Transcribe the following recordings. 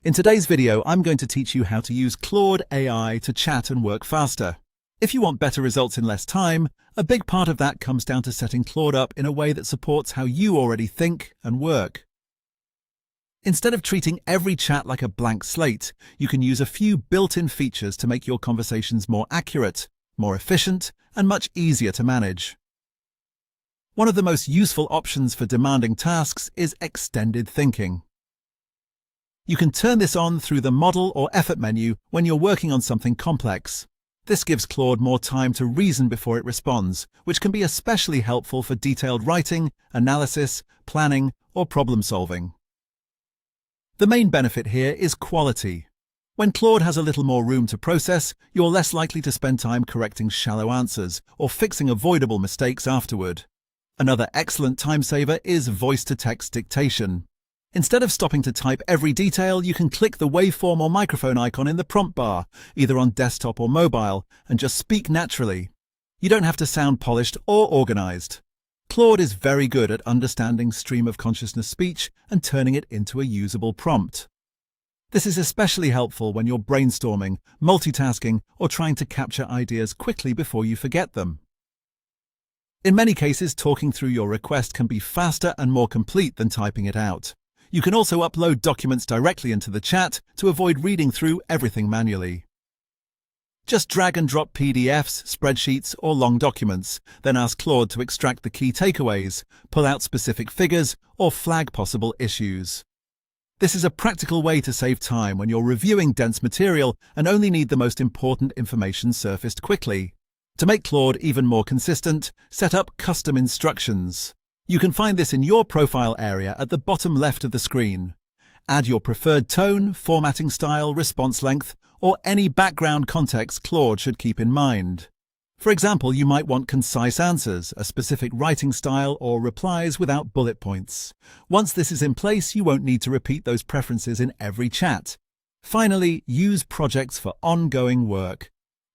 In today's video, I'm going to teach you how to use Claude AI to chat and work faster. If you want better results in less time, a big part of that comes down to setting Claude up in a way that supports how you already think and work. Instead of treating every chat like a blank slate, you can use a few built-in features to make your conversations more accurate, more efficient, and much easier to manage. One of the most useful options for demanding tasks is extended thinking. You can turn this on through the Model or Effort menu when you're working on something complex. This gives Claude more time to reason before it responds, which can be especially helpful for detailed writing, analysis, planning, or problem-solving. The main benefit here is quality. When Claude has a little more room to process, you're less likely to spend time correcting shallow answers or fixing avoidable mistakes afterward. Another excellent time saver is voice-to-text dictation. Instead of stopping to type every detail, you can click the waveform or microphone icon in the prompt bar, either on desktop or mobile, and just speak naturally. You don't have to sound polished or organized. Claude is very good at understanding stream-of-consciousness speech and turning it into a usable prompt. This is especially helpful when you're brainstorming, multitasking, or trying to capture ideas quickly before you forget them. In many cases, talking through your request can be faster and more complete than typing it out. You can also upload documents directly into the chat to avoid reading through everything manually. Just drag and drop PDFs, spreadsheets, or long documents, then ask Claude to extract the key takeaways, pull out specific figures, or flag possible issues. This is a practical way to save time when you're reviewing dense material and only need the most important information surfaced quickly. To make Claude even more consistent, set up custom instructions. You can find this in your profile area at the bottom left of the screen. Add your preferred tone, formatting style, response length, or any background context Claude should keep in mind. For example, you might want concise answers, a specific writing style, or replies without bullet points. Once this is in place, you won't need to repeat those preferences in every chat. Finally, use projects for ongoing work.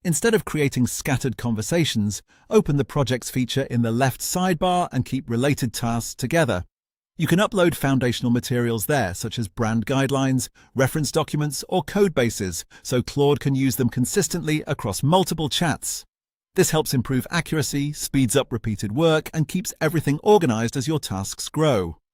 Instead of creating scattered conversations, open the Projects feature in the left sidebar and keep related tasks together. You can upload foundational materials there, such as brand guidelines, reference documents, or code bases, so Claude can use them consistently across multiple chats. This helps improve accuracy, speeds up repeated work, and keeps everything organized as your tasks grow.